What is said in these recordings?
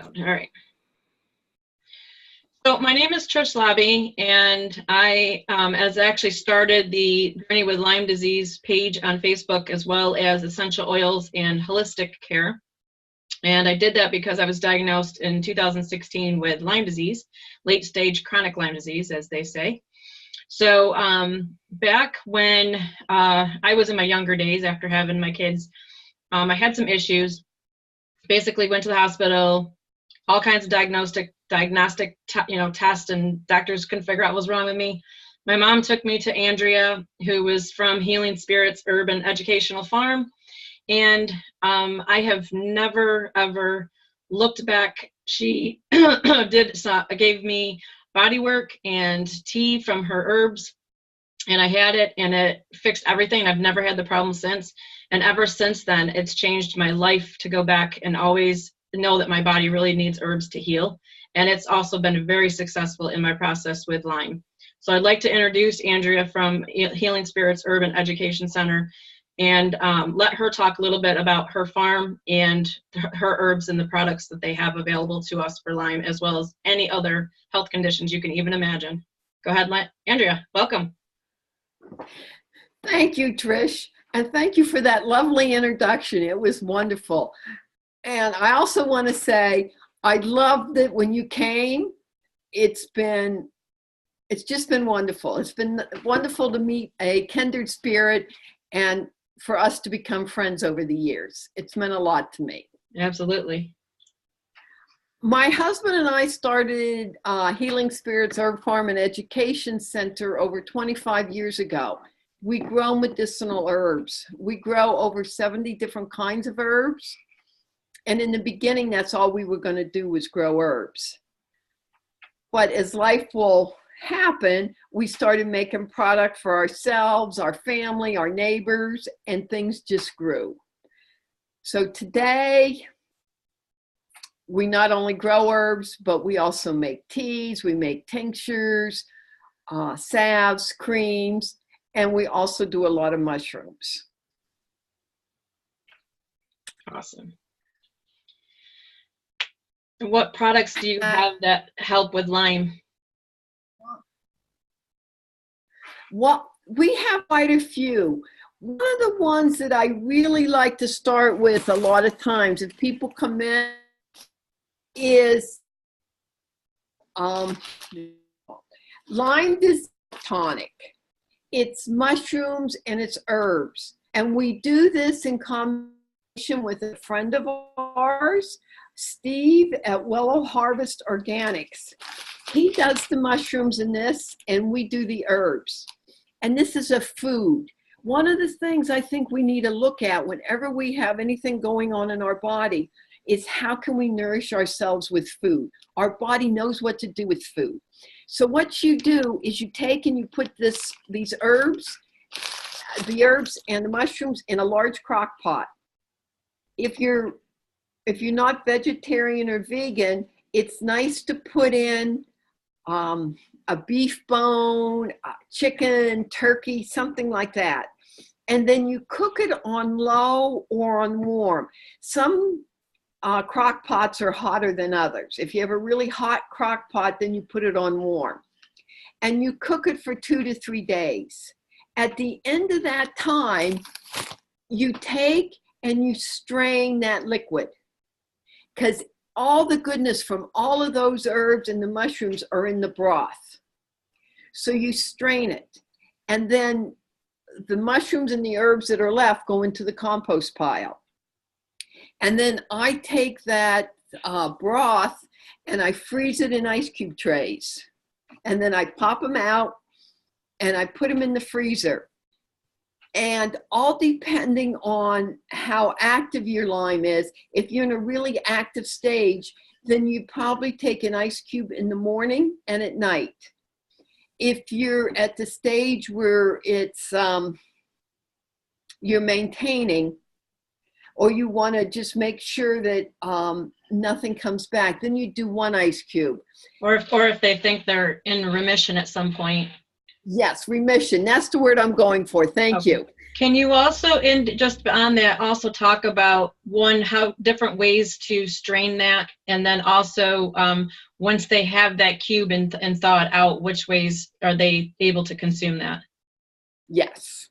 All right. So my name is Trish Labby, and I has actually started the Journey with Lyme Disease page on Facebook, as well as essential oils and holistic care. And I did that because I was diagnosed in 2016 with Lyme disease, late stage chronic Lyme disease, as they say. So back when I was in my younger days, after having my kids, I had some issues. Basically went to the hospital, all kinds of diagnostic tests, and doctors couldn't figure out what was wrong with me. My mom took me to Andrea, who was from Healing Spirits Urban Educational Farm, and I have never ever looked back. She gave me body work and tea from her herbs, and I had it, and it fixed everything. I've never had the problem since, and ever since then, it's changed my life to go back and always know that my body really needs herbs to heal. And it's also been very successful in my process with Lyme. So I'd like to introduce Andrea from Healing Spirits Urban Education Center, and let her talk a little bit about her farm and her herbs and the products that they have available to us for Lyme, as well as any other health conditions you can even imagine. Go ahead, Andrea, welcome. Thank you, Trish, and thank you for that lovely introduction. It was wonderful. And I also want to say, I loved it when you came. It's just been wonderful. It's been wonderful to meet a kindred spirit and for us to become friends over the years. It's meant a lot to me. Absolutely. My husband and I started Healing Spirits Herb Farm and Education Center over 25 years ago. We grow medicinal herbs. We grow over 70 different kinds of herbs. And in the beginning, that's all we were going to do was grow herbs. But as life will happen, we started making product for ourselves, our family, our neighbors, and things just grew. So today, we not only grow herbs, but we also make teas, we make tinctures, salves, creams, and we also do a lot of mushrooms. Awesome. And what products do you have that help with Lyme? Well, we have quite a few. One of the ones that I really like to start with a lot of times if people come in is Lyme Disease tonic. It's mushrooms and it's herbs. And we do this in combination with a friend of ours, Steve at Willow Harvest Organics. He does the mushrooms in this, and we do the herbs. And this is a food. One of the things I think we need to look at whenever we have anything going on in our body is how can we nourish ourselves with food? Our body knows what to do with food. So what you do is you take and you put these herbs, the herbs and the mushrooms in a large crock pot. If you're not vegetarian or vegan, it's nice to put in a beef bone, chicken, turkey, something like that. And then you cook it on low or on warm. Some crock pots are hotter than others. If you have a really hot crock pot, then you put it on warm. And you cook it for 2 to 3 days. At the end of that time, you take and you strain that liquid, because all the goodness from all of those herbs and the mushrooms are in the broth. So you strain it, and then the mushrooms and the herbs that are left go into the compost pile. And then I take that broth and I freeze it in ice cube trays. And then I pop them out and I put them in the freezer. And all depending on how active your Lyme is, if you're in a really active stage, then you probably take an ice cube in the morning and at night. If you're at the stage where it's you're maintaining, or you want to just make sure that nothing comes back, then you do 1 ice cube. Or if they think they're in remission at some point. Yes, remission. That's the word I'm going for. Thank you. Can you also, in just on that, also talk about how different ways to strain that, and then also once they have that cube and thaw it out, which ways are they able to consume that? Yes.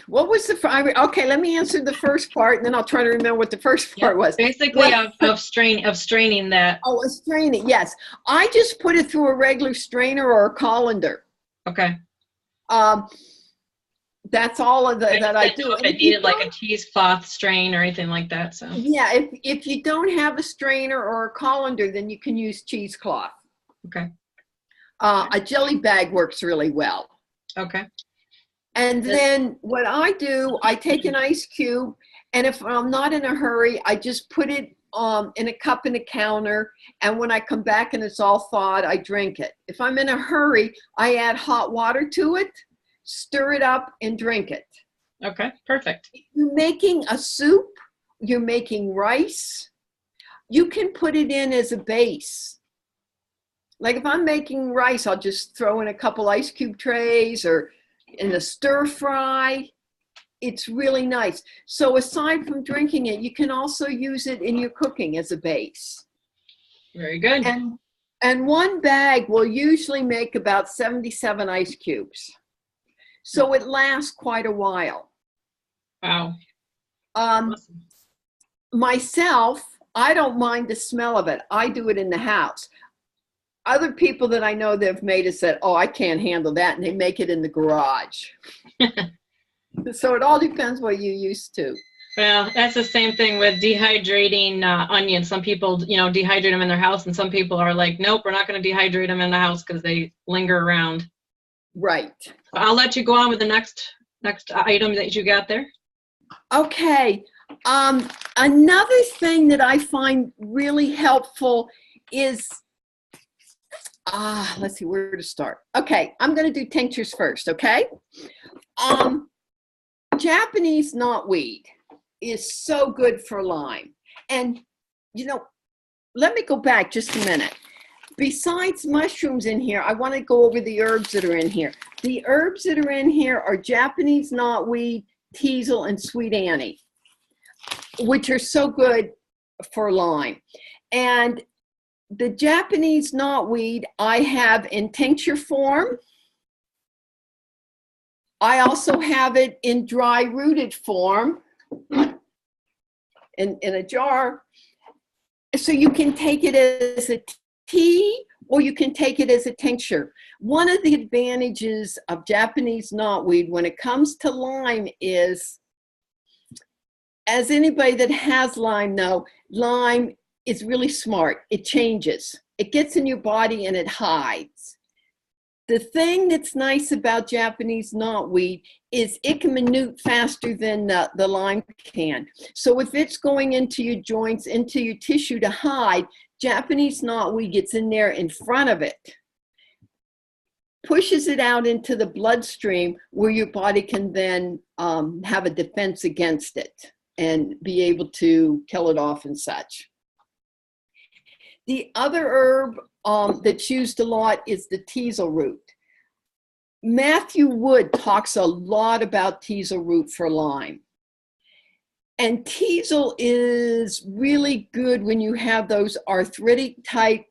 What was okay, let me answer the first part, and then I'll try to remember what the first part was. Basically, of straining that. Oh, a straining, yes. I just put it through a regular strainer or a colander. Okay. That's all of that I do. If it needed like a cheesecloth strain or anything like that, so. Yeah, if you don't have a strainer or a colander, then you can use cheesecloth. Okay. A jelly bag works really well. Okay. And then what I do, I take an ice cube, and if I'm not in a hurry, I just put it in a cup in the counter, and when I come back and it's all thawed, I drink it. If I'm in a hurry, I add hot water to it, stir it up, and drink it. Okay, perfect. If you're making a soup, you're making rice, you can put it in as a base. Like if I'm making rice, I'll just throw in a couple ice cube trays or in a stir fry. It's really nice. So aside from drinking it, you can also use it in your cooking as a base. Very good. And one bag will usually make about 77 ice cubes. So it lasts quite a while. Wow. Awesome. Myself, I don't mind the smell of it. I do it in the house. Other people that I know that have made it said, oh, I can't handle that, and they make it in the garage. So it all depends what you're used to. Well, that's the same thing with dehydrating onions. Some people, dehydrate them in their house, and some people are like, nope, we're not going to dehydrate them in the house because they linger around. Right. I'll let you go on with the next item that you got there. Okay. Another thing that I find really helpful is, let's see where to start. Okay, I'm going to do tinctures first, okay? Japanese knotweed is so good for Lyme. And, let me go back just a minute. Besides mushrooms in here, I want to go over the herbs that are in here. The herbs that are in here are Japanese knotweed, teasel, and sweet annie, which are so good for Lyme. And the Japanese knotweed I have in tincture form. I also have it in dry rooted form in a jar. So you can take it as a tea or you can take it as a tincture. One of the advantages of Japanese knotweed when it comes to Lyme is, as anybody that has Lyme know, Lyme is really smart. It changes. It gets in your body and it hides. The thing that's nice about Japanese knotweed is it can minute faster than the Lyme can. So if it's going into your joints, into your tissue to hide, Japanese knotweed gets in there in front of it, pushes it out into the bloodstream where your body can then have a defense against it and be able to kill it off and such. The other herb that's used a lot is the teasel root. Matthew Wood talks a lot about teasel root for Lyme. And teasel is really good when you have those arthritic type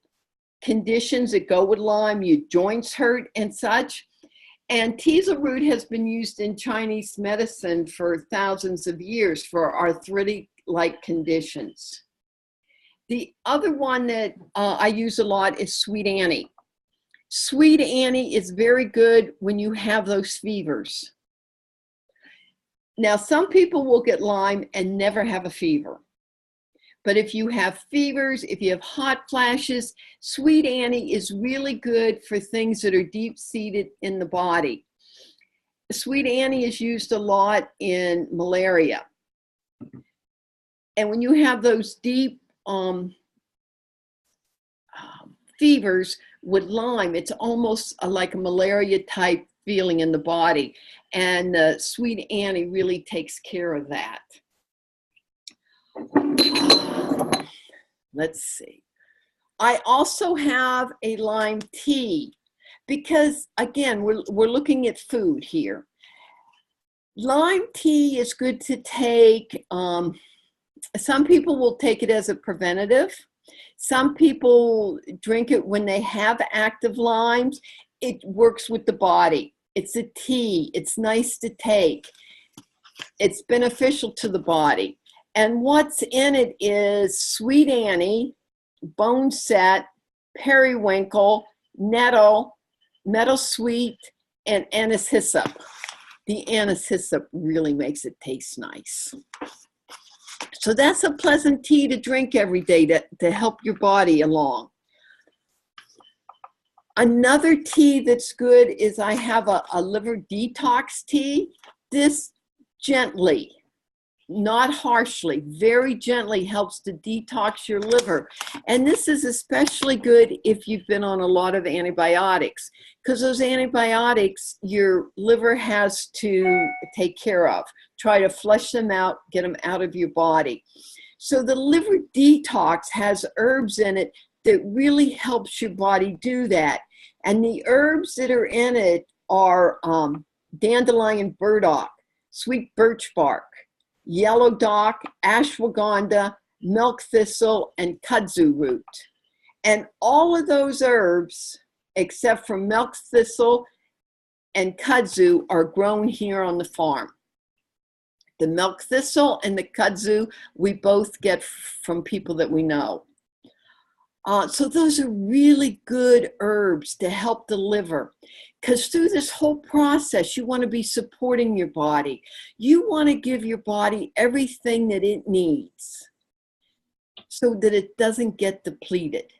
conditions that go with Lyme, your joints hurt and such. And teasel root has been used in Chinese medicine for thousands of years for arthritic-like conditions. The other one that I use a lot is sweet annie. Sweet annie is very good when you have those fevers. Now, some people will get Lyme and never have a fever. But if you have fevers, if you have hot flashes, sweet annie is really good for things that are deep-seated in the body. Sweet annie is used a lot in malaria. And when you have those deep fevers with Lyme, it's almost like a malaria type feeling in the body. And sweet annie really takes care of that. Let's see. I also have a Lyme tea because again, we're looking at food here. Lime tea is good to take. Some people will take it as a preventative. Some people drink it when they have active limes. It works with the body. It's a tea. It's nice to take. It's beneficial to the body. And what's in it is sweet anise, bone set, periwinkle, nettle, meadowsweet, and anise hyssop. The anise hyssop really makes it taste nice. So that's a pleasant tea to drink every day to help your body along. Another tea that's good is I have a liver detox tea. This gently, not harshly, very gently helps to detox your liver. And this is especially good if you've been on a lot of antibiotics, because those antibiotics your liver has to take care of, try to flush them out, get them out of your body. So the liver detox has herbs in it that really helps your body do that. And the herbs that are in it are dandelion burdock, sweet birch bark, yellow dock, ashwagandha, milk thistle, and kudzu root. And all of those herbs, except for milk thistle and kudzu, are grown here on the farm. The milk thistle and the kudzu, we both get from people that we know. So those are really good herbs to help the liver. Because through this whole process, you want to be supporting your body. You want to give your body everything that it needs so that it doesn't get depleted.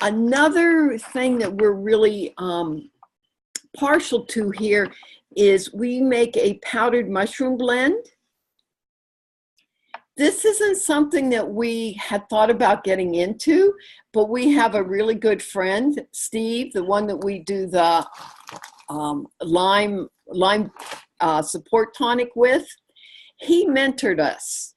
Another thing that we're really partial to here is we make a powdered mushroom blend. This isn't something that we had thought about getting into, but we have a really good friend, Steve, the one that we do the Lyme support tonic with. He mentored us.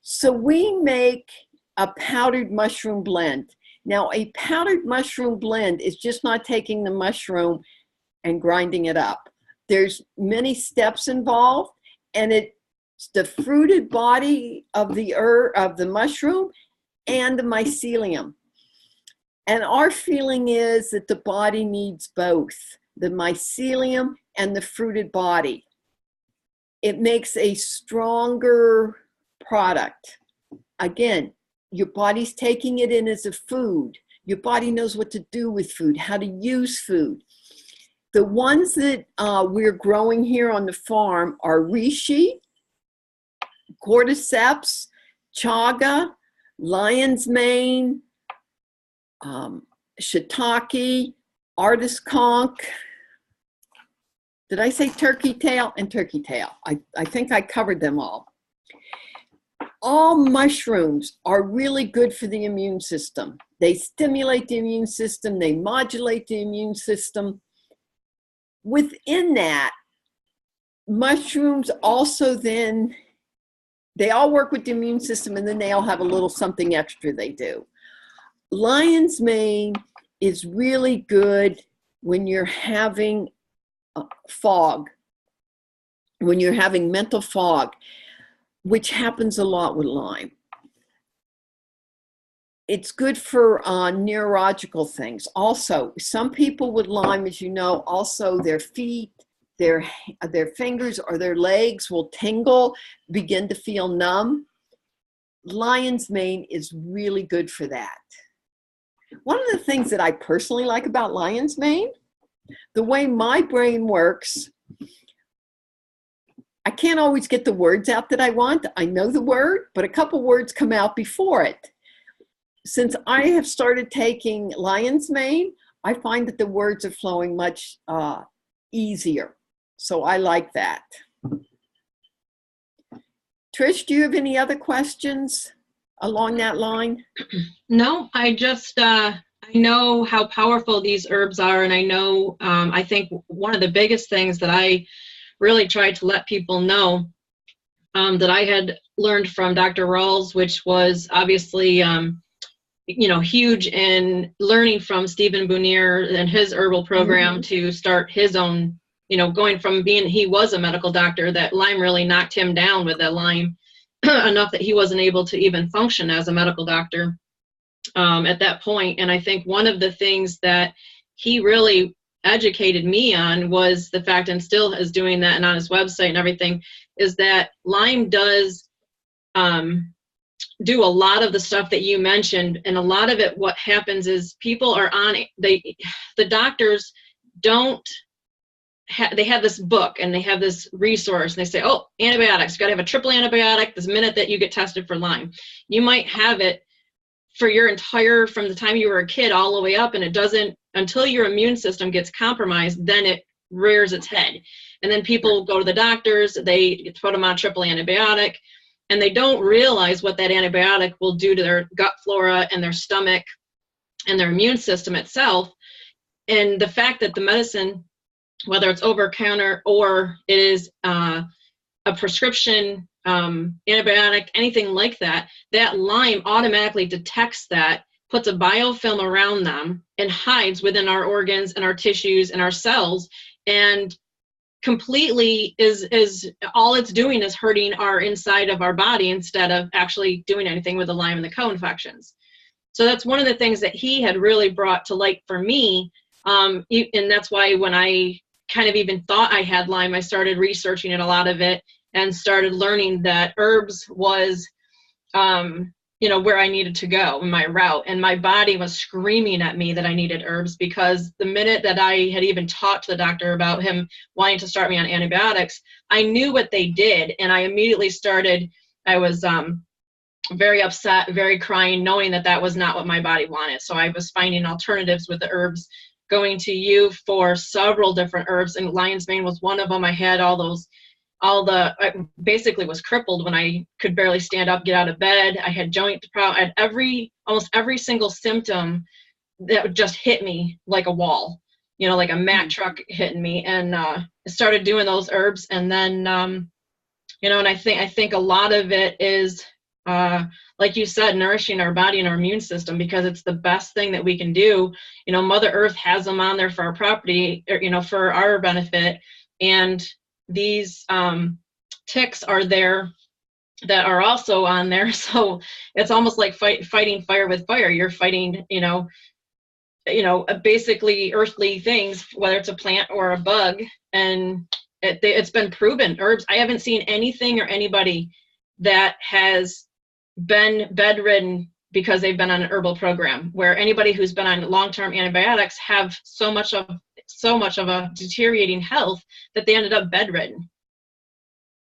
So we make a powdered mushroom blend. Now, a powdered mushroom blend is just not taking the mushroom and grinding it up. There's many steps involved, and it's the fruited body of the mushroom and the mycelium. And our feeling is that the body needs both, the mycelium and the fruited body. It makes a stronger product. Again, your body's taking it in as a food. Your body knows what to do with food, how to use food. The ones that we're growing here on the farm are reishi, cordyceps, chaga, lion's mane, shiitake, artist conch. Did I say turkey tail? And turkey tail. I think I covered them all. All mushrooms are really good for the immune system. They stimulate the immune system. They modulate the immune system. Within that, mushrooms also then, they all work with the immune system, and then they all have a little something extra they do. Lion's mane is really good when you're having fog, when you're having mental fog, which happens a lot with Lyme. It's good for neurological things. Also, some people with Lyme, as you know, also their feet, their fingers or their legs will tingle, begin to feel numb. Lion's mane is really good for that. One of the things that I personally like about lion's mane, the way my brain works, I can't always get the words out that I want. I know the word, but a couple words come out before it. Since I have started taking lion's mane, I find that the words are flowing much easier. So I like that. Trish, do you have any other questions along that line? No, I just, I know how powerful these herbs are. And I know, I think one of the biggest things that I really tried to let people know that I had learned from Dr. Rawls, which was obviously huge in learning from Stephen Bunier and his herbal program to start his own, going from being, he was a medical doctor, that Lyme really knocked him down with that Lyme enough that he wasn't able to even function as a medical doctor at that point. And I think one of the things that he really educated me on was the fact, and still is doing that and on his website and everything, is that Lyme does do a lot of the stuff that you mentioned. And a lot of it, what happens is people are on it. The doctors don't they have this book and they have this resource and they say, oh, antibiotics, you got to have a triple antibiotic this minute that you get tested for Lyme. You might have it for your entire, from the time you were a kid all the way up, and it doesn't, until your immune system gets compromised, then it rears its head. And then people go to the doctors, they put them on triple antibiotic, and they don't realize what that antibiotic will do to their gut flora and their stomach and their immune system itself. And the fact that the medicine, whether it's over counter or it is a prescription antibiotic, anything like that, that Lyme automatically detects that, puts a biofilm around them, and hides within our organs and our tissues and our cells, and completely is all it's doing is hurting our inside of our body instead of actually doing anything with the Lyme and the co-infections. So that's one of the things that he had really brought to light for me. And that's why when I kind of even thought I had Lyme, I started researching it, a lot of it, and started learning that herbs was, where I needed to go in my route. And my body was screaming at me that I needed herbs, because the minute that I had even talked to the doctor about him wanting to start me on antibiotics, I knew what they did. And I immediately started, I was very upset, very crying, knowing that that was not what my body wanted. So I was finding alternatives with the herbs, going to you for several different herbs, and lion's mane was one of them. I had I basically was crippled when I could barely stand up, get out of bed. I had joint problem. I had almost every single symptom that would just hit me like a wall, like a Mack truck hitting me. And I started doing those herbs. And then, and I think a lot of it is, like you said, nourishing our body and our immune system, because it's the best thing that we can do. Mother Earth has them on there for our property, or, for our benefit. And these ticks are there that are also on there. So it's almost like fighting fire with fire. You're fighting, basically earthly things, whether it's a plant or a bug. And it's been proven. Herbs, I haven't seen anything or anybody that has been bedridden because they've been on an herbal program, where anybody who's been on long-term antibiotics have so much of a deteriorating health that they ended up bedridden.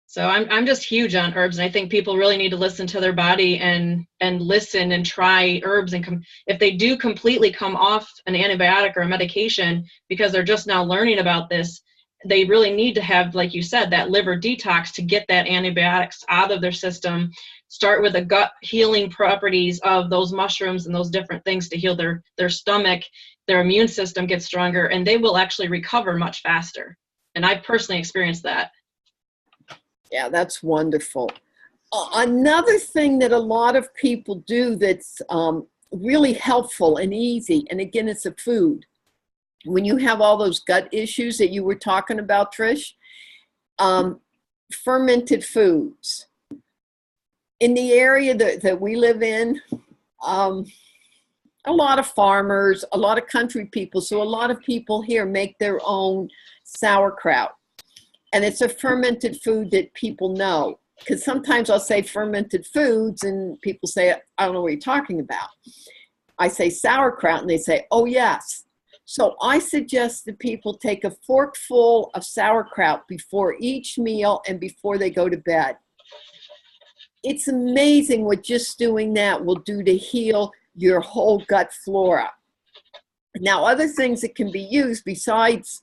So I'm just huge on herbs, and I think people really need to listen to their body and listen and try herbs. And if they do completely come off an antibiotic or a medication because they're just now learning about this, they really need to have, like you said, that liver detox to get that antibiotics out of their system. Start with the gut healing properties of those mushrooms and those different things to heal their stomach. Their immune system gets stronger, and they will actually recover much faster. And I've personally experienced that. Yeah, that's wonderful. Another thing that a lot of people do that's really helpful and easy, and again, it's a food. When you have all those gut issues that you were talking about, Trish, fermented foods. In the area that we live in, a lot of farmers, a lot of country people, so a lot of people here make their own sauerkraut. And it's a fermented food that people know. Because sometimes I'll say fermented foods and people say, I don't know what you're talking about. I say sauerkraut and they say, oh yes. So I suggest that people take a forkful of sauerkraut before each meal and before they go to bed. It's amazing what just doing that will do to heal your whole gut flora. Now, other things that can be used besides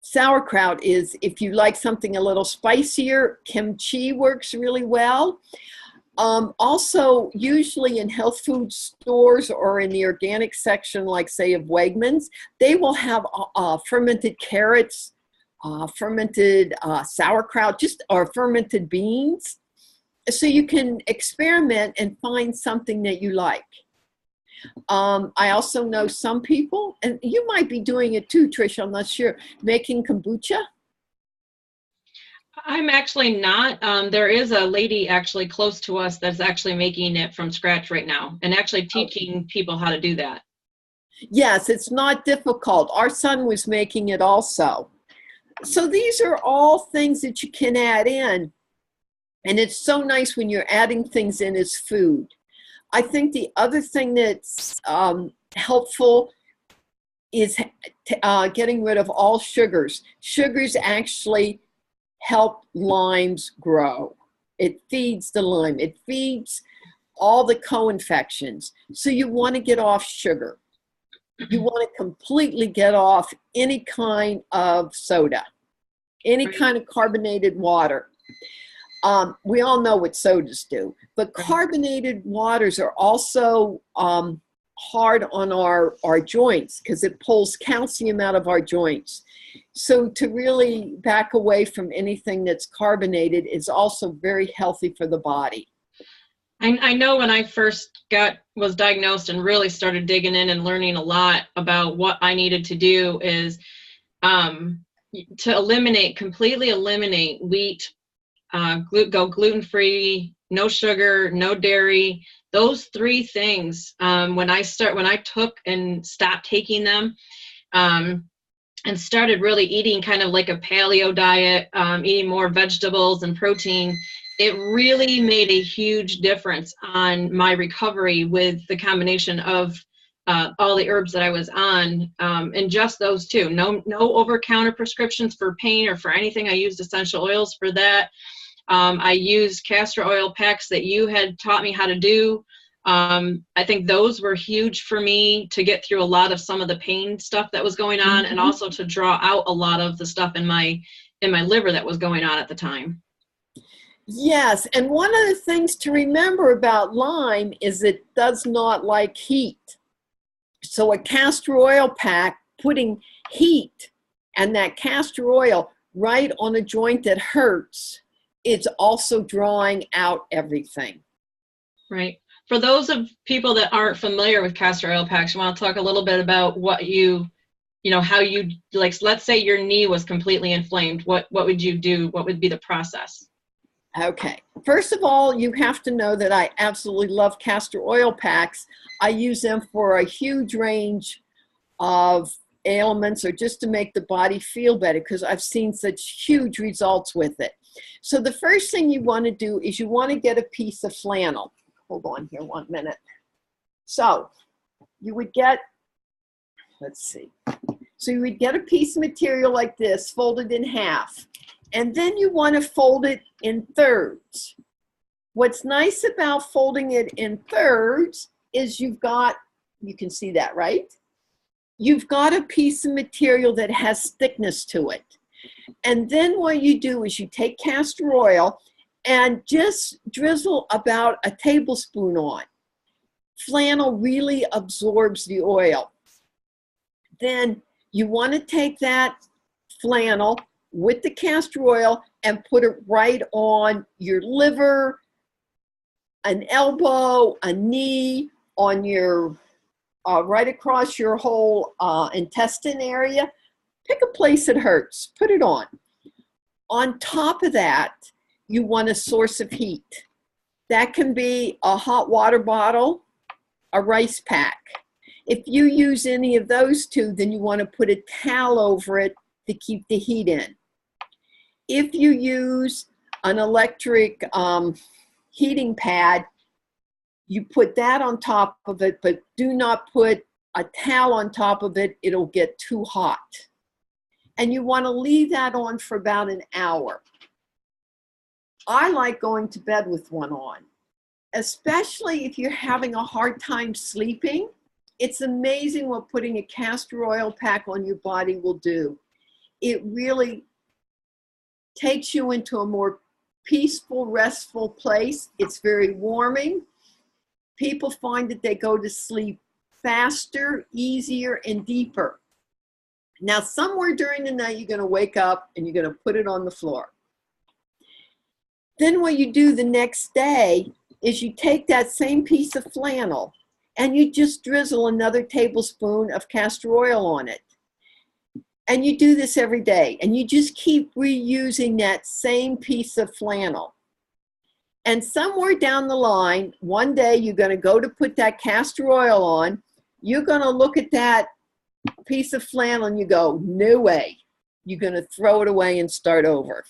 sauerkraut is, if you like something a little spicier, kimchi works really well. Also, usually in health food stores or in the organic section, like say of Wegmans, they will have fermented carrots, fermented sauerkraut, or fermented beans. so you can experiment and find something that you like. I also know some people, and you might be doing it too, Trish, I'm not sure, making kombucha. I'm actually not. There is a lady actually close to us that's actually making it from scratch right now and actually teaching people how to do that. Yes, it's not difficult. Our son was making it also. So these are all things that you can add in. And it's so nice when you're adding things in as food. I think the other thing that's helpful is getting rid of all sugars. Sugars actually help limes grow. It feeds the Lyme. It feeds all the co-infections. So you want to get off sugar. You want to completely get off any kind of soda, any kind of carbonated water. We all know what sodas do, but carbonated waters are also hard on our joints because it pulls calcium out of our joints. So to really back away from anything that's carbonated is also very healthy for the body. I know when I first was diagnosed and really started digging in and learning a lot about what I needed to do is to completely eliminate wheat, go gluten-free, no sugar, no dairy. Those three things, when I took and stopped taking them, and started really eating kind of like a paleo diet, eating more vegetables and protein, it really made a huge difference on my recovery with the combination of all the herbs that I was on, and just those two. No over-counter prescriptions for pain or for anything. I used essential oils for that. I used castor oil packs that you had taught me how to do. I think those were huge for me to get through a lot of some of the pain stuff that was going on, and also to draw out a lot of the stuff in my liver that was going on at the time. Yes, and one of the things to remember about Lyme is it does not like heat. So a castor oil pack, putting heat and that castor oil right on a joint that hurts, it's also drawing out everything. Right. For those of people that aren't familiar with castor oil packs, you want to talk a little bit about what how you, like, let's say your knee was completely inflamed. What would you do? What would be the process? Okay. First of all, you have to know that I absolutely love castor oil packs. I use them for a huge range of ailments or just to make the body feel better because I've seen such huge results with it. So the first thing you want to do is you want to get a piece of flannel. Hold on here 1 minute. So you would get, let's see. So you would get a piece of material like this, folded in half. And then you want to fold it in thirds. What's nice about folding it in thirds is you can see that, right? You've got a piece of material that has thickness to it. And then what you do is you take castor oil and just drizzle about a tablespoon on. Flannel really absorbs the oil. Then you want to take that flannel with the castor oil and put it right on your liver, an elbow, a knee, on your, right across your whole intestine area. Pick a place that hurts, put it on. On top of that, you want a source of heat. That can be a hot water bottle, a rice pack. If you use any of those two, then you want to put a towel over it to keep the heat in. If you use an electric heating pad, you put that on top of it, but do not put a towel on top of it. It'll get too hot. And you want to leave that on for about an hour. I like going to bed with one on, especially if you're having a hard time sleeping. It's amazing what putting a castor oil pack on your body will do. It really takes you into a more peaceful, restful place. It's very warming. People find that they go to sleep faster, easier, and deeper. Now, somewhere during the night, you're going to wake up and you're going to put it on the floor. Then what you do the next day is you take that same piece of flannel and you just drizzle another tablespoon of castor oil on it. And you do this every day, and you just keep reusing that same piece of flannel. And somewhere down the line, one day you're going to go to put that castor oil on. You're going to look at that piece of flannel and you go, no way. You're going to throw it away and start over.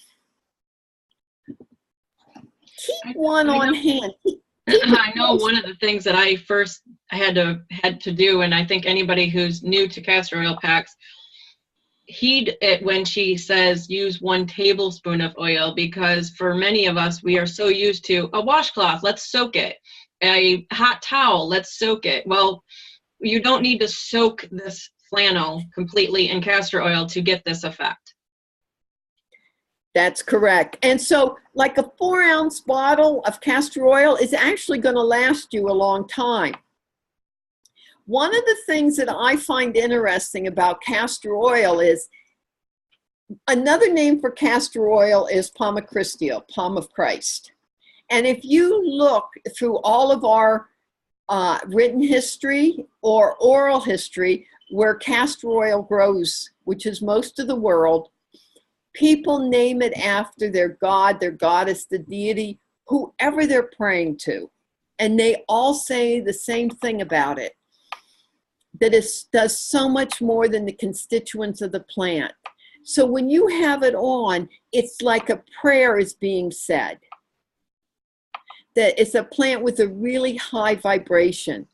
Keep one on hand. I know one of the things that I first had to do, and I think anybody who's new to castor oil packs, heed it when she says use 1 tablespoon of oil, because for many of us, we are so used to a washcloth, let's soak it. A hot towel, let's soak it. Well, you don't need to soak this flannel completely in castor oil to get this effect. That's correct. And so like a 4-ounce bottle of castor oil is actually going to last you a long time. One of the things that I find interesting about castor oil is, another name for castor oil is Palm Christio, Palm of Christ. And if you look through all of our written history or oral history where castor oil grows, which is most of the world, people name it after their god, their goddess, the deity, whoever they're praying to. And they all say the same thing about it, that it does so much more than the constituents of the plant. So when you have it on, it's like a prayer is being said. That it's a plant with a really high vibration.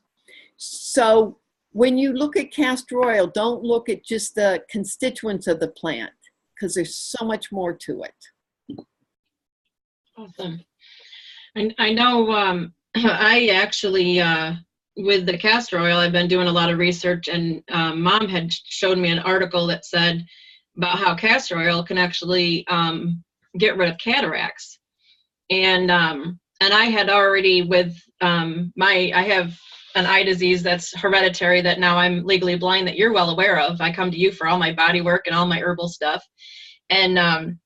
So when you look at castor oil, don't look at just the constituents of the plant, because there's so much more to it. Awesome. And I know I actually, with the castor oil, I've been doing a lot of research, and Mom had showed me an article that said about how castor oil can actually get rid of cataracts. And I had already with I have an eye disease that's hereditary that now I'm legally blind, that you're well aware of. I come to you for all my body work and all my herbal stuff. And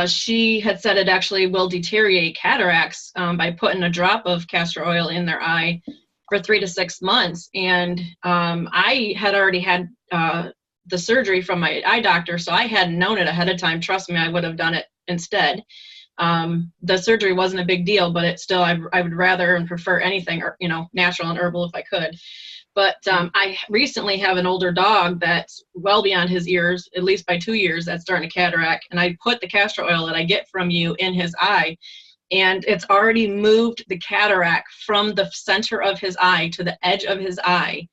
she had said it actually will deteriorate cataracts by putting a drop of castor oil in their eye for 3 to 6 months. And I had already had the surgery from my eye doctor, so I hadn't known it ahead of time. Trust me, I would have done it instead. The surgery wasn't a big deal, but it still, I would rather and prefer anything, natural and herbal if I could. But I recently have an older dog that's well beyond his ears, at least by 2 years, that's starting to cataract. And I put the castor oil that I get from you in his eye, and it's already moved the cataract from the center of his eye to the edge of his eye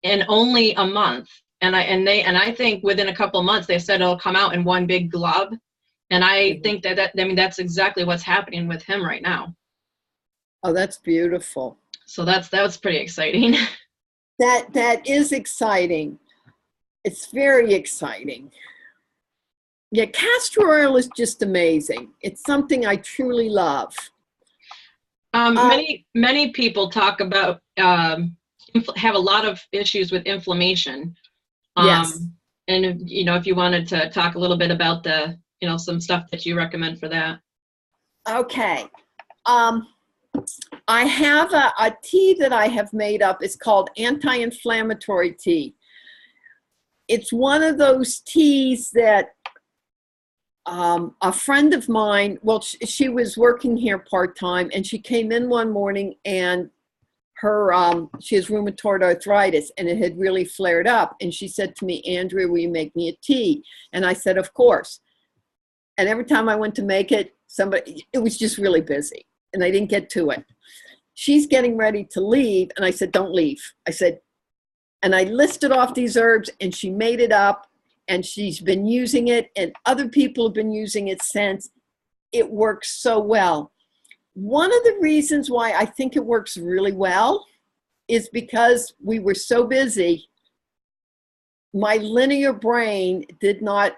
in only a month. And I think within a couple of months, they said it'll come out in one big glob. And I think that's exactly what's happening with him right now. Oh, that's beautiful. So that's pretty exciting. That is exciting. It's very exciting. Yeah, castor oil is just amazing. It's something I truly love. Many people talk about have a lot of issues with inflammation. Yes. And if you wanted to talk a little bit about the some stuff that you recommend for that. Okay. I have a tea that I have made up. It's called anti-inflammatory tea. It's one of those teas that a friend of mine, well, she was working here part-time, and she came in one morning, and she has rheumatoid arthritis, and it had really flared up. And she said to me, Andrea, will you make me a tea? And I said, of course. And every time I went to make it, it was just really busy, and I didn't get to it. She's getting ready to leave, and I said, don't leave. I said, and I listed off these herbs, and she made it up, and she's been using it, and other people have been using it since. It works so well. One of the reasons why I think it works really well is because we were so busy. My linear brain did not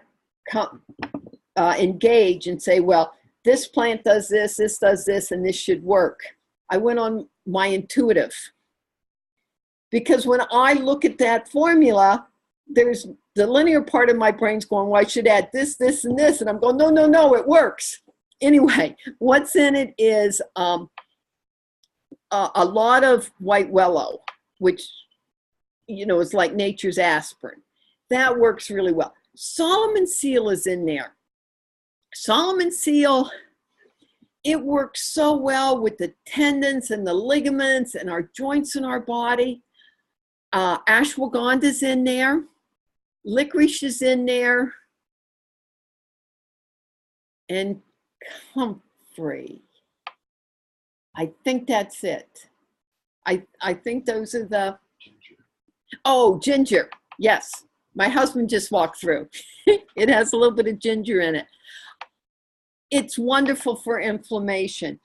engage and say, well, this plant does this does this, and this should work. I went on my intuitive. Because when I look at that formula, there's the linear part of my brain's going, well, I should add this, this, and this. And I'm going, no, it works. Anyway, what's in it is a lot of white willow, which, is like nature's aspirin. That works really well. Solomon seal is in there. Solomon seal, it works so well with the tendons and the ligaments and our joints in our body. Ashwagandha's in there. Licorice is in there. And comfrey. I think that's it. I think those are the... Oh, ginger. Yes. My husband just walked through. It has a little bit of ginger in it. It's wonderful for inflammation.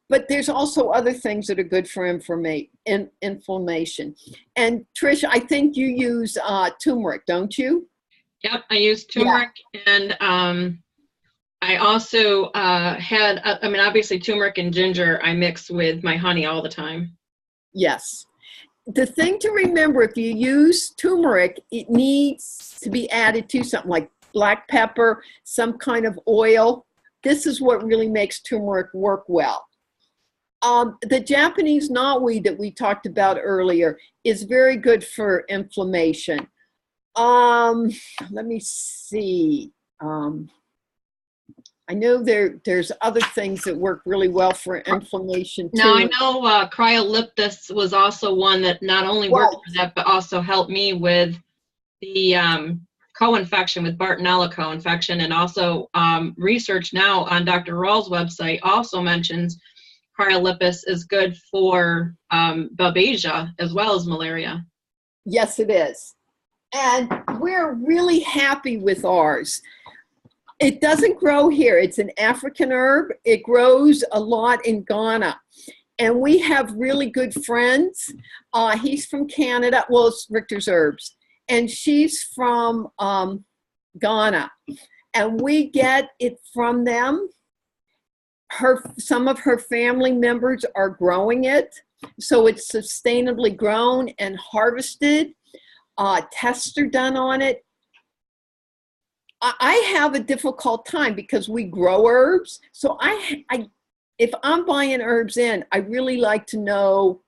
But there's also other things that are good for inflammation. And Trish, I think you use turmeric, don't you? Yep, I use turmeric. Yeah. And I also obviously turmeric and ginger I mix with my honey all the time. Yes. The thing to remember, if you use turmeric, it needs to be added to something like black pepper, some kind of oil. This is what really makes turmeric work well. The Japanese knotweed that we talked about earlier is very good for inflammation. Let me see. I know there's other things that work really well for inflammation too. Now I know Cryoliptus was also one that not only worked for that, but also helped me with the co-infection, with Bartonella co-infection, and also research now on Dr. Rawls' website also mentions Cryolipus is good for Babesia as well as malaria. Yes, it is. And we're really happy with ours. It doesn't grow here. It's an African herb. It grows a lot in Ghana. And we have really good friends. He's from Canada. Well, it's Richter's Herbs. And she's from Ghana. And we get it from them. Some of her family members are growing it. So it's sustainably grown and harvested. Tests are done on it. I have a difficult time because we grow herbs. So if I'm buying herbs in, I really like to know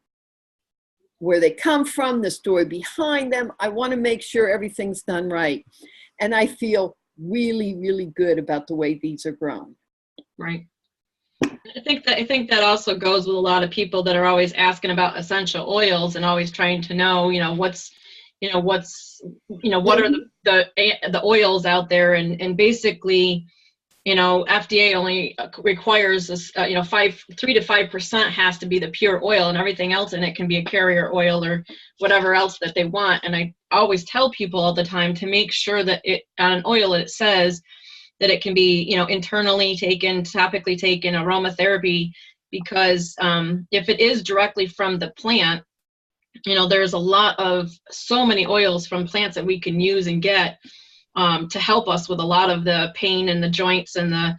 where they come from, the story behind them. I want to make sure everything's done right. And I feel really, really good about the way these are grown. Right. I think that also goes with a lot of people that are always asking about essential oils and always trying to know, what are the oils out there, and basically, FDA only requires this, 3 to 5% has to be the pure oil, and everything else in it can be a carrier oil or whatever else that they want. And I always tell people all the time to make sure that on an oil it says that it can be, internally taken, topically taken, aromatherapy, because if it is directly from the plant, there's so many oils from plants that we can use and get to help us with a lot of the pain and the joints and the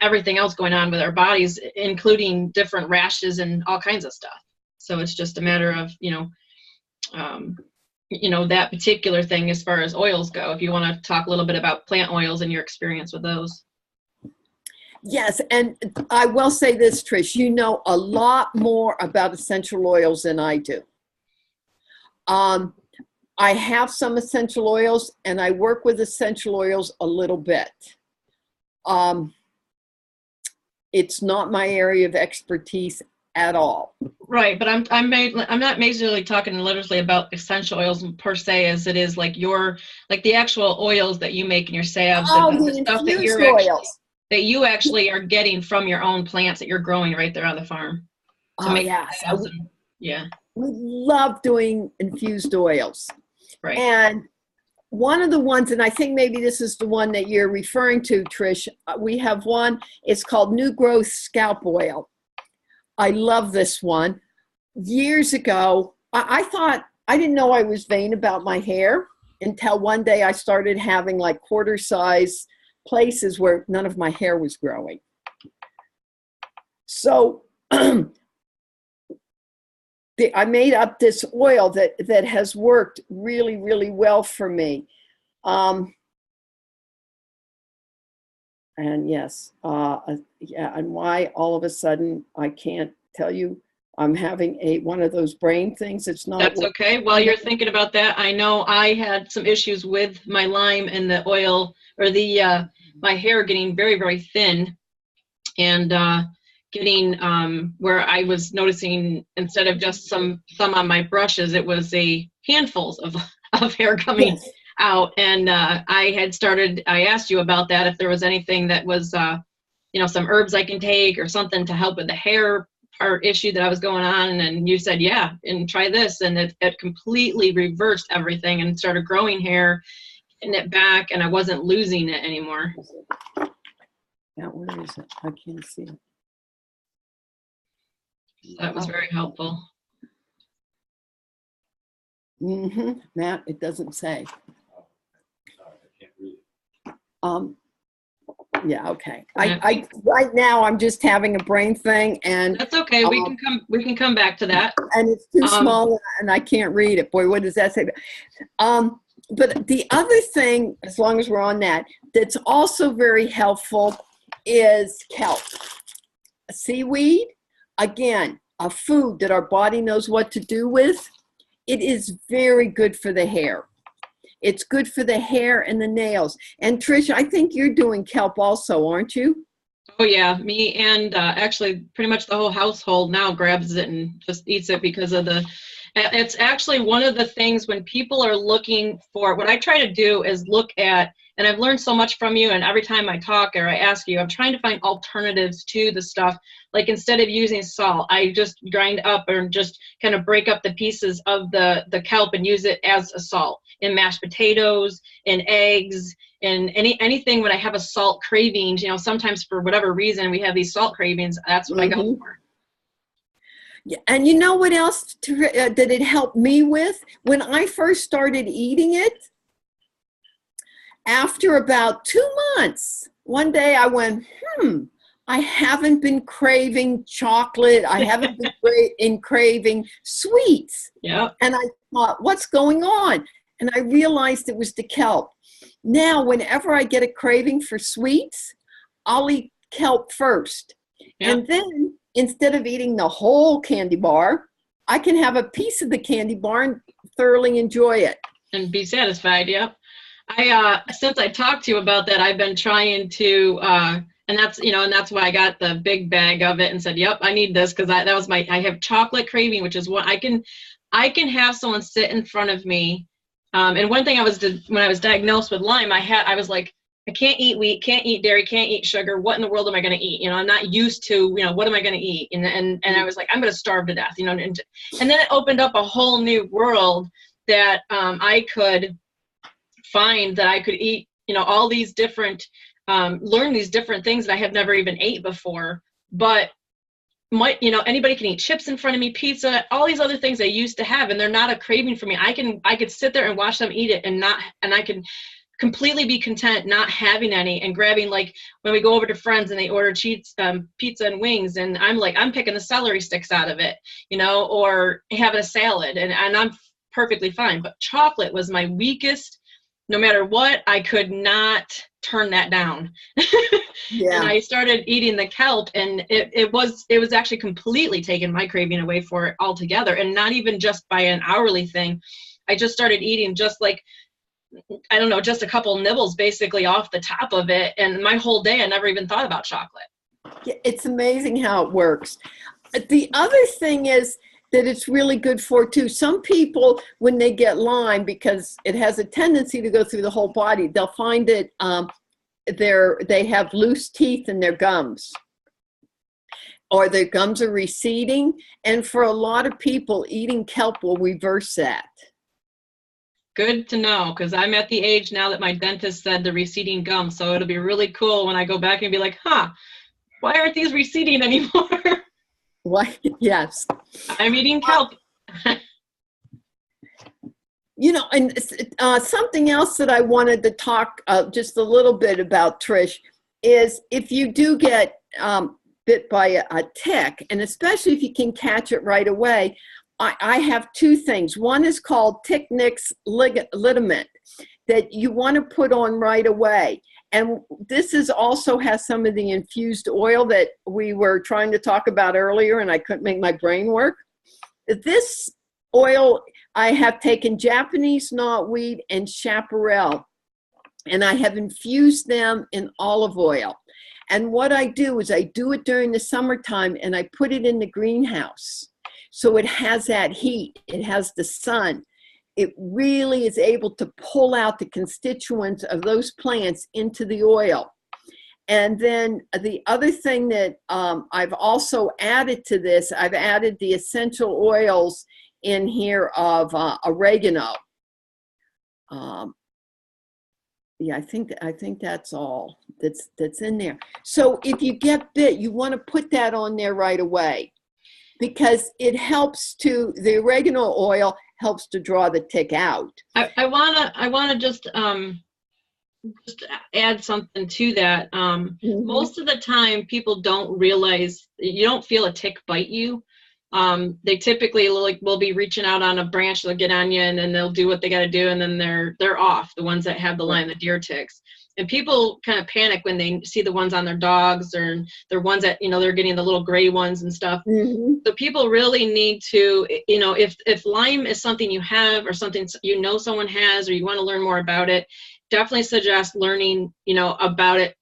everything else going on with our bodies, including different rashes and all kinds of stuff. So it's just a matter of, that particular thing as far as oils go. If you want to talk a little bit about plant oils and your experience with those. Yes, and I will say this, Trish, you know a lot more about essential oils than I do. I have some essential oils, and I work with essential oils a little bit. It's not my area of expertise at all. Right, but I'm not majorly talking literally about essential oils per se, as it is like the actual oils that you make in your salves, the stuff that you actually are getting from your own plants that you're growing right there on the farm. Yeah. We love doing infused oils. Right. And one of the ones, and I think maybe this is the one that you're referring to, Trish, we have one, it's called New Growth Scalp Oil. I love this one. Years ago, I thought, I didn't know I was vain about my hair until one day I started having like quarter-size places where none of my hair was growing. So I made up this oil that has worked really, really well for me. And yes, yeah, and why all of a sudden I can't tell you I'm having one of those brain things. It's not. That's okay. While you're thinking about that, I know I had some issues with my Lyme and the oil, or the my hair getting very, very thin, and getting where I was noticing, instead of just some on my brushes, it was a handfuls of hair coming Yes. out. And I asked you about that, if there was anything that was some herbs I can take or something to help with the hair part issue that I was going on. And you said, yeah, and try this. And it completely reversed everything and started growing hair, getting it back, and I wasn't losing it anymore. Now, where is it? I can't see it. That was very helpful. Matt, it doesn't say. Yeah, okay. I right now I'm just having a brain thing, and that's okay. We can come back to that. And it's too small, and I can't read it. Boy, what does that say? But the other thing, as long as we're on that, that's also very helpful is kelp. Seaweed, again, a food that our body knows what to do with. It is very good for the hair. It's good for the hair and the nails. And Trish, I think you're doing kelp also, aren't you? Oh yeah, me and actually pretty much the whole household now grabs it and just eats it because of it's actually one of the things when people are looking for, what I try to do is look at, and I've learned so much from you, and every time I talk or I ask you, I'm trying to find alternatives to the stuff. Like instead of using salt, I just grind up or just kind of break up the pieces of the kelp and use it as a salt in mashed potatoes, in eggs, in anything when I have a salt craving. Sometimes for whatever reason we have these salt cravings. That's what I go for. Yeah, and you know what else that it helped me with? When I first started eating it, after about 2 months, one day I went, I haven't been craving chocolate. I haven't been craving sweets. Yeah. And I thought, what's going on? And I realized it was the kelp. Now, whenever I get a craving for sweets, I'll eat kelp first. Yeah. And then instead of eating the whole candy bar, I can have a piece of the candy bar and thoroughly enjoy it. And be satisfied, yep. Since I talked to you about that, I've been trying to, and that's why I got the big bag of it and said, yep, I need this, because I have chocolate craving, which is what I can have someone sit in front of me. And one thing when I was diagnosed with Lyme, I was like, I can't eat wheat, can't eat dairy, can't eat sugar. What in the world am I going to eat? I'm not used to, what am I going to eat? And I was like, I'm going to starve to death, and then it opened up a whole new world that I could find, that I could eat, all these different, learn these different things that I have never even ate before. But anybody can eat chips in front of me, pizza, all these other things I used to have, and they're not a craving for me. I could sit there and watch them eat it and I could completely be content not having any, and grabbing, like when we go over to friends and they order pizza and wings, and I'm picking the celery sticks out of it, or having a salad, and I'm perfectly fine. But chocolate was my weakest. No matter what, I could not turn that down. Yeah. And I started eating the kelp, and it was actually completely taking my craving away for it altogether, and not even just by an hourly thing. I just started eating just like, I don't know, just a couple nibbles basically off the top of it, and my whole day I never even thought about chocolate. Yeah, it's amazing how it works. The other thing is that it's really good for too. Some people, when they get Lyme, because it has a tendency to go through the whole body, they'll find it they have loose teeth in their gums, or their gums are receding, and for a lot of people, eating kelp will reverse that. Good to know, because I'm at the age now that my dentist said the receding gums, so it'll be really cool when I go back and be like, why aren't these receding anymore? Why? Yes. I'm eating kelp. And something else that I wanted to talk just a little bit about, Trish, is if you do get bit by a tick, and especially if you can catch it right away, I have two things. One is called tick nicks ligament that you want to put on right away. And this is also has some of the infused oil that we were trying to talk about earlier, and I couldn't make my brain work. This oil, I have taken Japanese knotweed and chaparral, and I have infused them in olive oil. And what I do is I do it during the summertime, and I put it in the greenhouse. So it has that heat, it has the sun. It really is able to pull out the constituents of those plants into the oil. And then the other thing that I've also added to this, I've added the essential oils in here of oregano. Yeah, I think that's all that's in there. So if you get bit, you want to put that on there right away, because it helps to, the oregano oil helps to draw the tick out. I wanna just add something to that. Most of the time, people don't realize, you don't feel a tick bite you. They typically will be reaching out on a branch, they'll get on you, and then they'll do what they got to do, and then they're off. The ones that have the Lyme, the deer ticks, and people kind of panic when they see the ones on their dogs, or they're ones that, they're getting the little gray ones and stuff. So people really need to, if Lyme is something you have, or something someone has, or you want to learn more about it, definitely suggest learning, about it.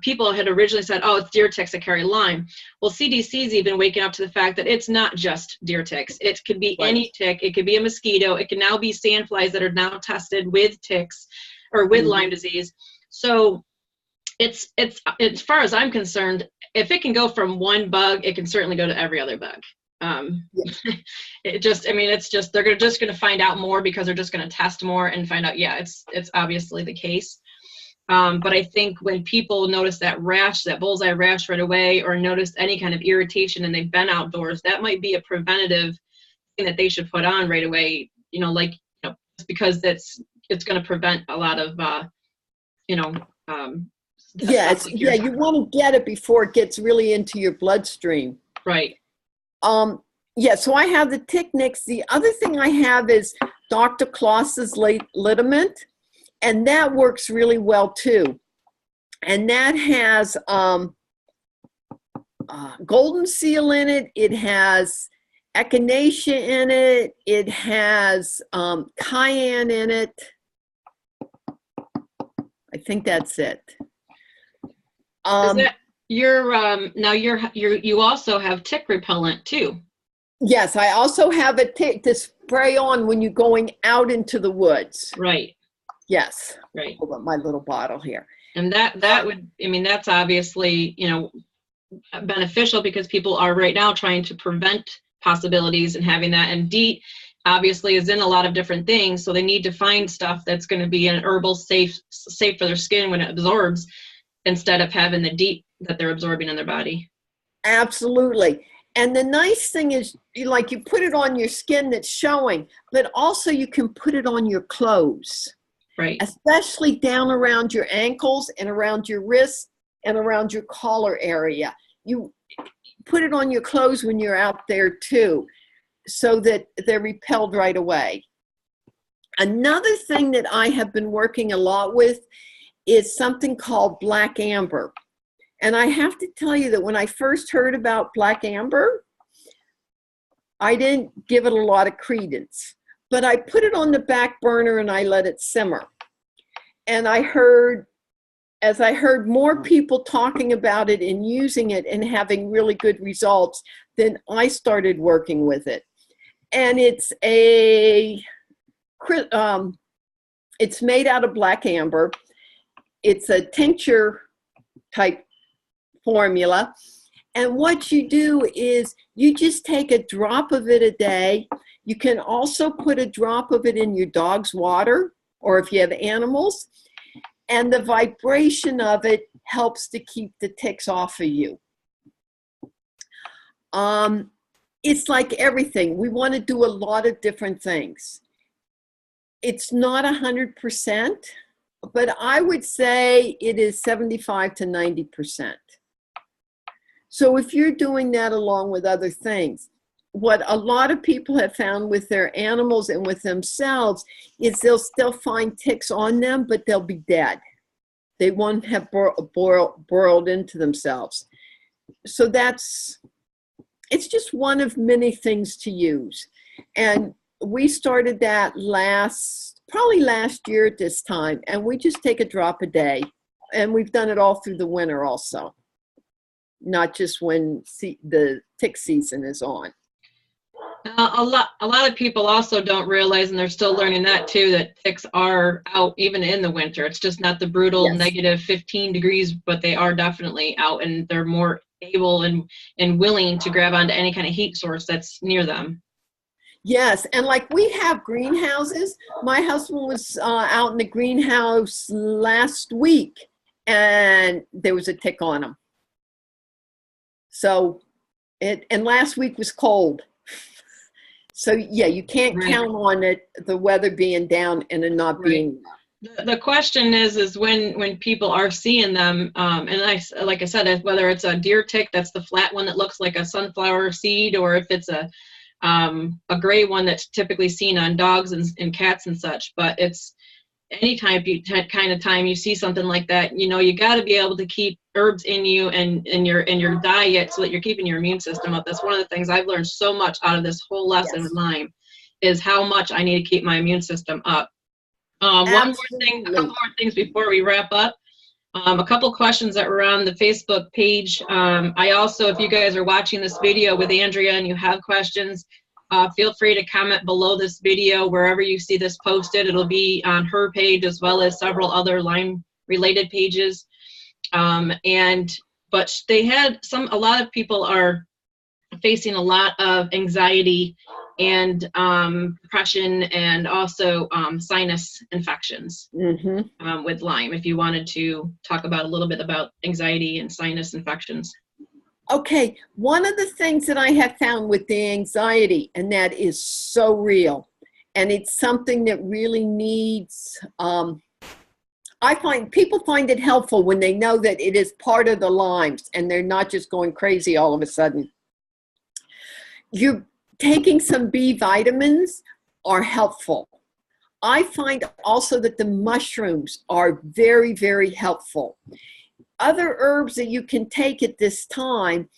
People had originally said, oh, it's deer ticks that carry Lyme. Well, CDC's even waking up to the fact that it's not just deer ticks. It could be any tick. It could be a mosquito. It can now be sandflies that are now tested with ticks or with Lyme disease. So it's as far as I'm concerned, if it can go from one bug, it can certainly go to every other bug. They're just going to find out more, because they're just going to test more and find out, yeah, it's obviously the case. But I think when people notice that rash, that bullseye rash right away, or notice any kind of irritation and they've been outdoors, that might be a preventative thing that they should put on right away, just because it's going to prevent a lot of, you want to get it before it gets really into your bloodstream. Right. So I have the tick nicks. The other thing I have is Dr. Klaus's liniment. And that works really well too. And that has golden seal in it. It has echinacea in it. It has cayenne in it. I think that's it. Is that you also have tick repellent too? Yes, I also have a tick to spray on when you're going out into the woods. Right. Yes. Right. Hold on, my little bottle here. And that would, that's obviously, beneficial, because people are right now trying to prevent possibilities and having that. And DEET obviously is in a lot of different things. So they need to find stuff that's going to be an herbal safe for their skin when it absorbs, instead of having the DEET that they're absorbing in their body. Absolutely. And the nice thing is, you put it on your skin that's showing, but also you can put it on your clothes. Right. Especially down around your ankles and around your wrists and around your collar area. You put it on your clothes when you're out there too, so that they're repelled right away. Another thing that I have been working a lot with is something called black amber. And I have to tell you that when I first heard about black amber, I didn't give it a lot of credence. But I put it on the back burner and I let it simmer. And as I heard more people talking about it and using it and having really good results, then I started working with it. And it's made out of black amber. It's a tincture type formula. And what you do is you just take a drop of it a day. You can also put a drop of it in your dog's water, or if you have animals, and the vibration of it helps to keep the ticks off of you. It's like everything. We want to do a lot of different things. It's not 100%, but I would say it is 75 to 90%. So if you're doing that along with other things, what a lot of people have found with their animals and with themselves is they'll still find ticks on them, but they'll be dead. They won't have boiled into themselves. So it's just one of many things to use. And we started that probably last year at this time, and we just take a drop a day. And we've done it all through the winter also, not just when the tick season is on. A lot of people also don't realize, and they're still learning that too, that ticks are out even in the winter. It's just not the brutal Yes. negative 15 degrees, but they are definitely out, and they're more able and willing to grab onto any kind of heat source that's near them. Yes, and like we have greenhouses. My husband was out in the greenhouse last week, and there was a tick on him. So, and last week was cold. So yeah, you can't count on the weather being down and it not being. The question is when people are seeing them, and like I said, whether it's a deer tick, that's the flat one that looks like a sunflower seed, or if it's a gray one that's typically seen on dogs and cats and such. But it's any time you see something like that, you got to be able to keep herbs in you and in your diet so that you're keeping your immune system up. That's one of the things I've learned so much out of this whole lesson with Lyme, is how much I need to keep my immune system up. One more thing, a couple more things before we wrap up. A couple questions that were on the Facebook page. I also, if you guys are watching this video with Andrea and you have questions, feel free to comment below this video wherever you see this posted. It'll be on her page as well as several other Lyme related pages. But they had a lot of people are facing a lot of anxiety and depression, and also sinus infections with Lyme. If you wanted to talk about a little bit about anxiety and sinus infections. Okay, one of the things that I have found with the anxiety, and that is so real, and it's something that really needs, I find people find it helpful when they know that it is part of the Lymes and they're not just going crazy all of a sudden. You're taking some B vitamins are helpful. I find also that the mushrooms are very, very helpful. Other herbs that you can take at this time,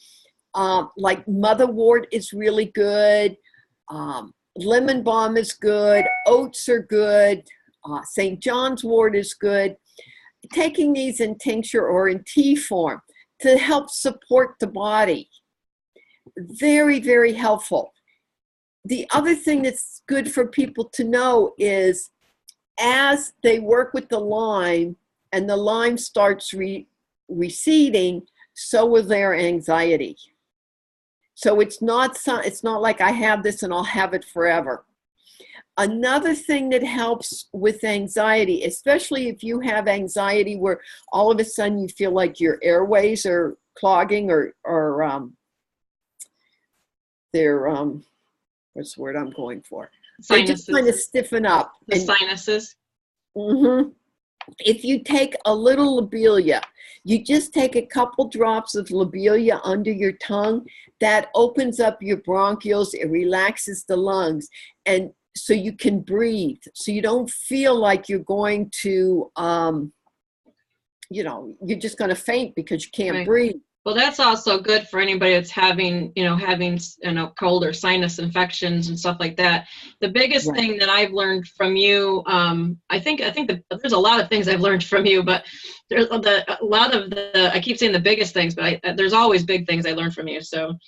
like motherwort is really good, lemon balm is good, oats are good, St. John's wort is good. Taking these in tincture or in tea form to help support the body. Very, very helpful. The other thing that's good for people to know is as they work with the Lyme and the Lyme starts receding, so will their anxiety. So it's not like I have this and I'll have it forever. Another thing that helps with anxiety, especially if you have anxiety where all of a sudden you feel like your airways are clogging or they're what's the word I'm going for? They just kind of stiffen up. The sinuses. If you take a little lobelia, you just take a couple drops of lobelia under your tongue, that opens up your bronchioles, it relaxes the lungs, and so you can breathe. So you don't feel like you're going to, you're just going to faint because you can't breathe. Well, that's also good for anybody that's having cold or sinus infections and stuff like that. The biggest thing that I've learned from you, I think there's a lot of things I've learned from you, but there's a lot of I keep saying the biggest things, but there's always big things I learned from you. So,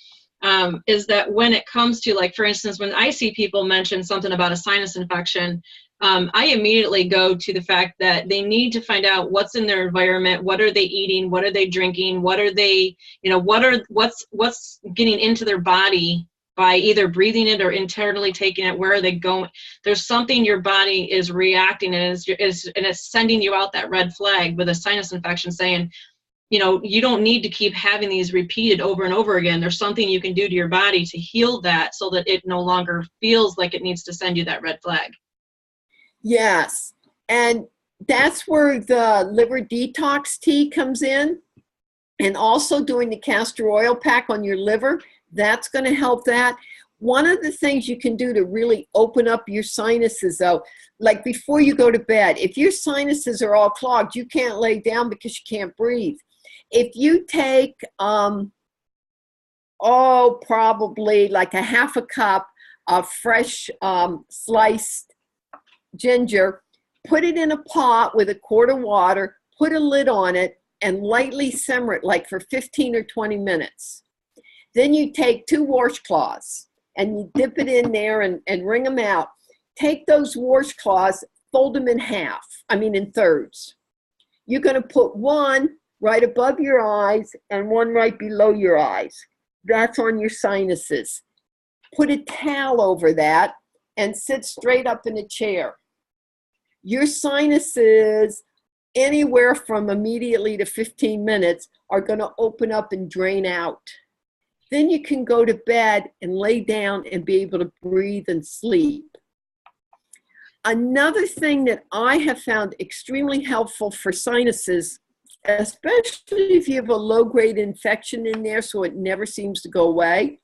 is that when it comes to, like, for instance, when I see people mention something about a sinus infection, I immediately go to the fact that they need to find out what's in their environment, what are they eating, what are they drinking, what are they, what's getting into their body by either breathing it or internally taking it, where are they going? There's something your body is reacting and it's sending you out that red flag with a sinus infection saying, you don't need to keep having these repeated over and over again. There's something you can do to your body to heal that so that it no longer feels like it needs to send you that red flag. Yes, and that's where the liver detox tea comes in, and also doing the castor oil pack on your liver. That's going to help that. One of the things you can do to really open up your sinuses, though, like before you go to bed, if your sinuses are all clogged, you can't lay down because you can't breathe. If you take, probably like a half a cup of fresh sliced ginger, put it in a pot with a quart of water, put a lid on it, and lightly simmer it like for 15 or 20 minutes. Then you take 2 washcloths and you dip it in there and wring them out. Take those washcloths, fold them in thirds. You're going to put one right above your eyes and one right below your eyes. That's on your sinuses. Put a towel over that and sit straight up in a chair. Your sinuses, anywhere from immediately to 15 minutes, are going to open up and drain out. Then you can go to bed and lay down and be able to breathe and sleep. Another thing that I have found extremely helpful for sinuses, especially if you have a low-grade infection in there so it never seems to go away,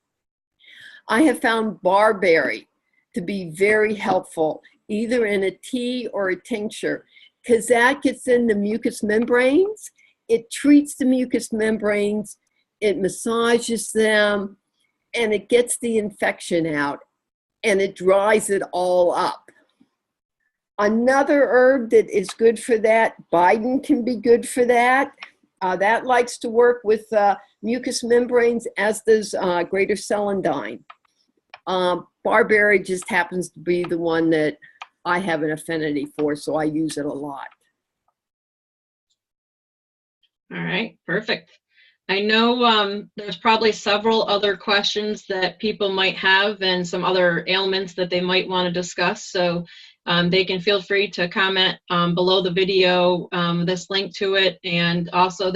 I have found barberry to be very helpful, either in a tea or a tincture, because that gets in the mucous membranes. It treats the mucous membranes, it massages them, and it gets the infection out, and it dries it all up. Another herb that is good for that, Biden can be good for that. That likes to work with mucous membranes, as does greater celandine. Barberry just happens to be the one that I have an affinity for, so I use it a lot. All right, perfect. I know there's probably several other questions that people might have and some other ailments that they might want to discuss. So they can feel free to comment below the video, this link to it. And also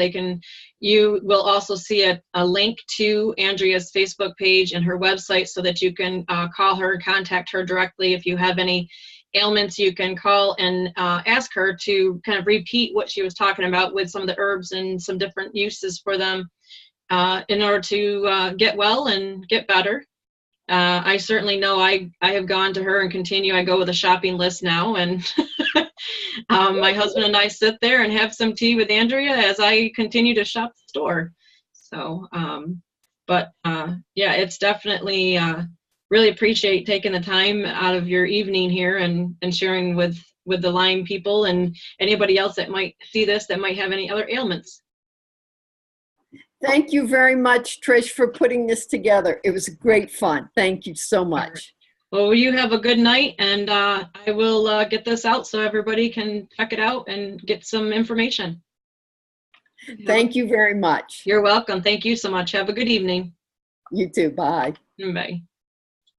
you will also see a link to Andrea's Facebook page and her website so that you can call her, contact her directly. If you have any ailments, you can call and ask her to kind of repeat what she was talking about with some of the herbs and some different uses for them in order to get well and get better. I certainly know I have gone to her and continue. I go with a shopping list now, and my husband and I sit there and have some tea with Andrea as I continue to shop the store. So, yeah, it's definitely really appreciate taking the time out of your evening here and sharing with the Lyme people and anybody else that might see this that might have any other ailments. Thank you very much, Trish, for putting this together. It was great fun. Thank you so much. Well, you have a good night, and I will get this out so everybody can check it out and get some information. Thank you very much. You're welcome. Thank you so much. Have a good evening. You too. Bye. Bye.